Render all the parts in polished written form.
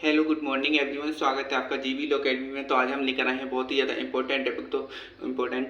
Hello good morning everyone, स्वागत है आपका जीवी लॉ अकेडमी में। तो आज हम लेकर आए हैं बहुत ही ज़्यादा इम्पोर्टेंट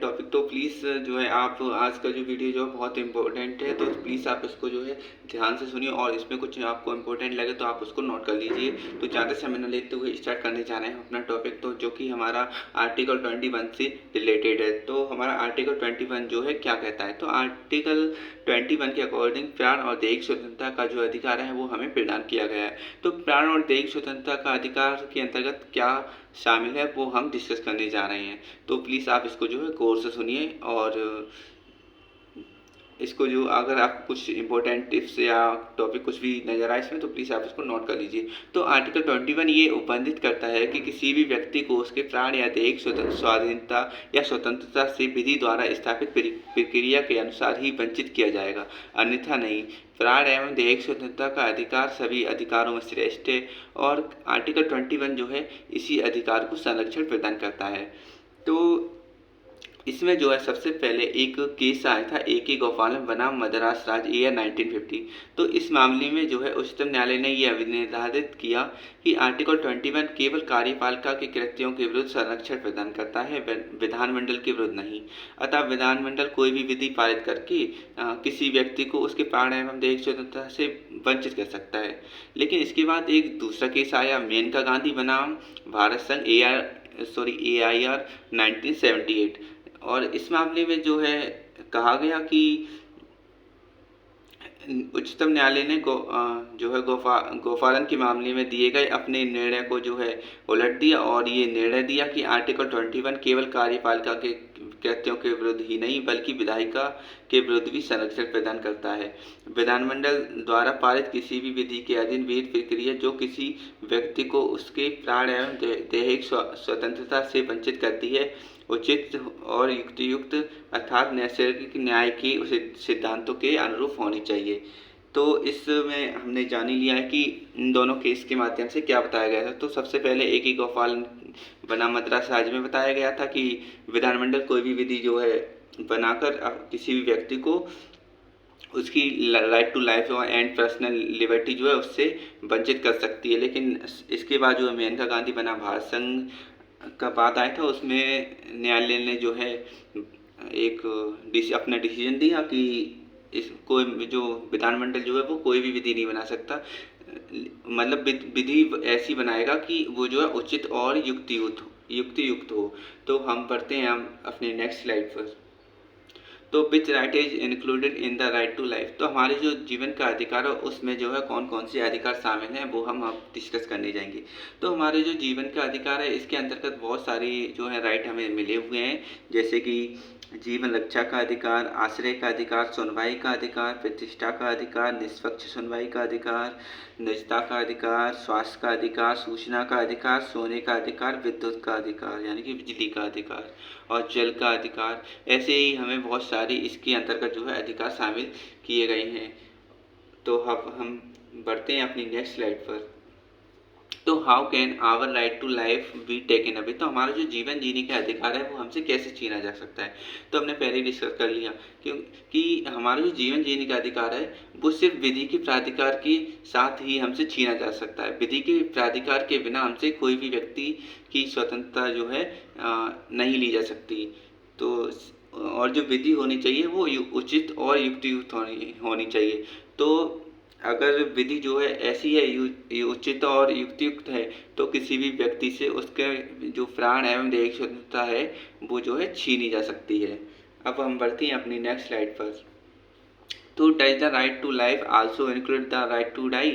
टॉपिक। तो प्लीज़ जो है आप आज का जो वीडियो जो है बहुत इंपॉर्टेंट है, तो प्लीज़ आप इसको जो है ध्यान से सुनिए और इसमें कुछ आपको इम्पोर्टेंट लगे तो आप उसको नोट कर लीजिए। तो ज़्यादा समय न लेते हुए स्टार्ट करने जा रहे हैं अपना टॉपिक, तो जो कि हमारा आर्टिकल 21 से रिलेटेड है। तो हमारा आर्टिकल 21 जो है क्या कहता है, तो आर्टिकल 21 के अकॉर्डिंग प्राण और दैहिक स्वतंत्रता का जो अधिकार है वो हमें प्रदान किया गया है। तो प्राण और दैहिक स्वतंत्रता का अधिकार के अंतर्गत क्या शामिल है वो हम डिस्कस करने जा रहे हैं। तो प्लीज़ आप इसको जो है गौर से सुनिए और इसको जो अगर आपको कुछ इंपॉर्टेंट टिप्स या टॉपिक कुछ भी नज़र आए इसमें तो प्लीज़ आप इसको नोट कर लीजिए। तो आर्टिकल 21 ये उपबंधित करता है कि किसी भी व्यक्ति को उसके प्राण या दैहिक स्वाधीनता या स्वतंत्रता से विधि द्वारा स्थापित प्रक्रिया के अनुसार ही वंचित किया जाएगा, अन्यथा नहीं। प्राण एवं दैहिक स्वतंत्रता का अधिकार सभी अधिकारों में श्रेष्ठ है और आर्टिकल 21 जो है इसी अधिकार को संरक्षण प्रदान करता है। तो इसमें जो है सबसे पहले एक केस आया था A.K. गोपालन बनाम मद्रास राज्य ईयर 1950। तो इस मामले में जो है उच्चतम न्यायालय ने यह निर्धारित किया कि आर्टिकल 21 केवल कार्यपालिका के कृत्यों के विरुद्ध संरक्षण प्रदान करता है, विधानमंडल के विरुद्ध नहीं। अतः विधानमंडल कोई भी विधि पारित करके किसी व्यक्ति को उसके प्राण एवं दैहिक स्वतंत्रता से वंचित कर सकता है। लेकिन इसके बाद एक दूसरा केस आया मेनका गांधी बनाम भारत संघ AIR 1978। और इस मामले में जो है कहा गया कि उच्चतम न्यायालय ने जो है गोपालन के मामले में दिए गए अपने निर्णय को जो है उलट दिया और ये निर्णय दिया कि आर्टिकल 21 केवल कार्यपालिका के कृत्यों के विरुद्ध ही नहीं बल्कि विधायिका के विरुद्ध भी संरक्षण प्रदान करता है। विधानमंडल द्वारा पारित किसी भी विधि के अधीन विहित प्रक्रिया जो किसी व्यक्ति को उसके प्राण एवं दैहिक स्वतंत्रता से वंचित करती है उचित और युक्तियुक्त अर्थात नैसर्गिक न्याय के सिद्धांतों के अनुरूप होनी चाहिए। तो इसमें हमने जान ही लिया है कि इन दोनों केस के माध्यम से क्या बताया गया था। तो सबसे पहले A.K. गोपालन बनाम मद्रास राज्य में बताया गया था कि विधानमंडल कोई भी विधि जो है बनाकर किसी भी व्यक्ति को उसकी right to life and personal liberty जो है उससे वंचित कर सकती है। लेकिन इसके बाद जो है मेनका गांधी बनाम भारत संघ का बात आया था, उसमें न्यायालय ने जो है एक अपना डिसीजन दिया कि इसको जो विधानमंडल जो है वो कोई भी विधि नहीं बना सकता, मतलब विधि ऐसी बनाएगा कि वो जो है उचित और युक्तियुक्त हो। तो हम पढ़ते हैं हम अपने नेक्स्ट स्लाइड पर। तो which right is included in the right to life. तो हमारे जो जीवन का अधिकार है उसमें जो है कौन कौन से अधिकार शामिल हैं वो हम अब डिस्कस करने जाएंगे। तो हमारे जो जीवन का अधिकार है इसके अंतर्गत बहुत सारी जो है राइट हमें मिले हुए हैं, जैसे कि जीवन रक्षा का अधिकार, आश्रय का अधिकार, सुनवाई का अधिकार, प्रतिष्ठा का अधिकार, निष्पक्ष सुनवाई का अधिकार, निजता का अधिकार, स्वास्थ्य का अधिकार, सूचना का अधिकार, सोने का अधिकार, विद्युत का अधिकार यानी कि बिजली का अधिकार और जल का अधिकार। ऐसे ही हमें बहुत सारी इसके अंतर्गत जो है अधिकार शामिल किए गए हैं। तो अब हम बढ़ते हैं अपनी नेक्स्ट स्लाइड पर। तो how can our right to life be taken away. तो हमारा जो जीवन जीने का अधिकार है वो हमसे कैसे छीना जा सकता है। तो हमने पहले ही डिस्कस कर लिया क्योंकि हमारा जो जीवन जीने का अधिकार है वो सिर्फ विधि के प्राधिकार के साथ ही हमसे छीना जा सकता है। विधि के प्राधिकार के बिना हमसे कोई भी व्यक्ति की स्वतंत्रता जो है नहीं ली जा सकती। तो और जो विधि होनी चाहिए वो उचित और युक्तियुक्त होनी चाहिए। तो अगर विधि जो है ऐसी है उचित और युक्तियुक्त है तो किसी भी व्यक्ति से उसके जो प्राण एवं दैहिक स्वतंत्रता है वो जो है छीनी जा सकती है। अब हम बढ़ते हैं अपनी नेक्स्ट स्लाइड पर। तो does the right to life also include the right to die.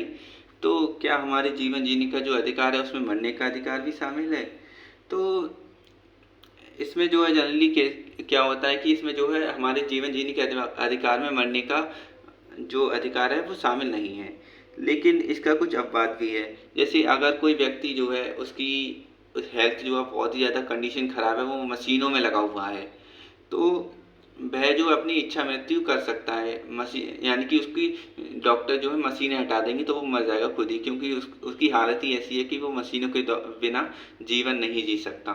तो क्या हमारे जीवन जीने का जो अधिकार है उसमें मरने का अधिकार भी शामिल है। तो इसमें जो है जनरली क्या होता है कि इसमें जो है हमारे जीवन जीने के अधिकार में मरने का जो अधिकार है वो शामिल नहीं है, लेकिन इसका कुछ अपवाद भी है। जैसे अगर कोई व्यक्ति जो है उसकी हेल्थ जो है बहुत ही ज़्यादा कंडीशन ख़राब है, वो मशीनों में लगा हुआ है, तो वह जो अपनी इच्छा मृत्यु कर सकता है। मशीन यानी कि उसकी डॉक्टर जो है मशीनें हटा देंगे तो वो मर जाएगा खुद ही, क्योंकि उसकी हालत ही ऐसी है कि वो मशीनों के बिना जीवन नहीं जी सकता।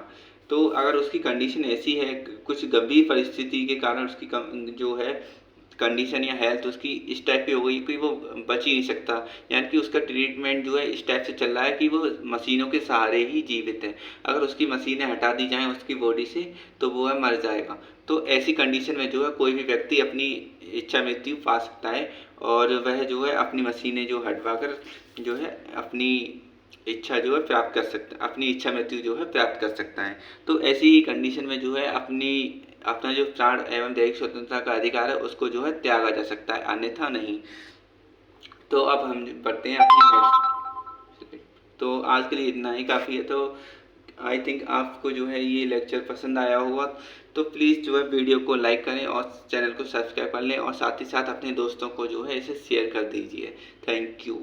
तो अगर उसकी कंडीशन ऐसी है कुछ गंभीर परिस्थिति के कारण उसकी जो है कंडीशन या हेल्थ उसकी इस टाइप की हो गई कि वो बच ही नहीं सकता, यानी कि उसका ट्रीटमेंट जो है इस टाइप से चल रहा है कि वो मशीनों के सहारे ही जीवित है। अगर उसकी मशीनें हटा दी जाएं उसकी बॉडी से तो वो है मर जाएगा। तो ऐसी कंडीशन में जो है कोई भी व्यक्ति अपनी इच्छा मृत्यु पा सकता है और वह जो है अपनी मशीनें जो हटवा कर जो है अपनी इच्छा जो है प्राप्त कर सकता, अपनी इच्छा मृत्यु जो है प्राप्त कर सकता है। तो ऐसी ही कंडीशन में जो है अपना जो प्राण एवं दैहिक स्वतंत्रता का अधिकार है उसको जो है त्यागा जा सकता है, अन्यथा नहीं। तो अब हम बढ़ते हैं अपनी नेक्स्ट। तो आज के लिए इतना ही काफ़ी है। तो आई थिंक आपको जो है ये लेक्चर पसंद आया होगा, तो प्लीज़ जो है वीडियो को लाइक करें और चैनल को सब्सक्राइब कर लें और साथ ही साथ अपने दोस्तों को जो है इसे शेयर कर दीजिए। Thank you.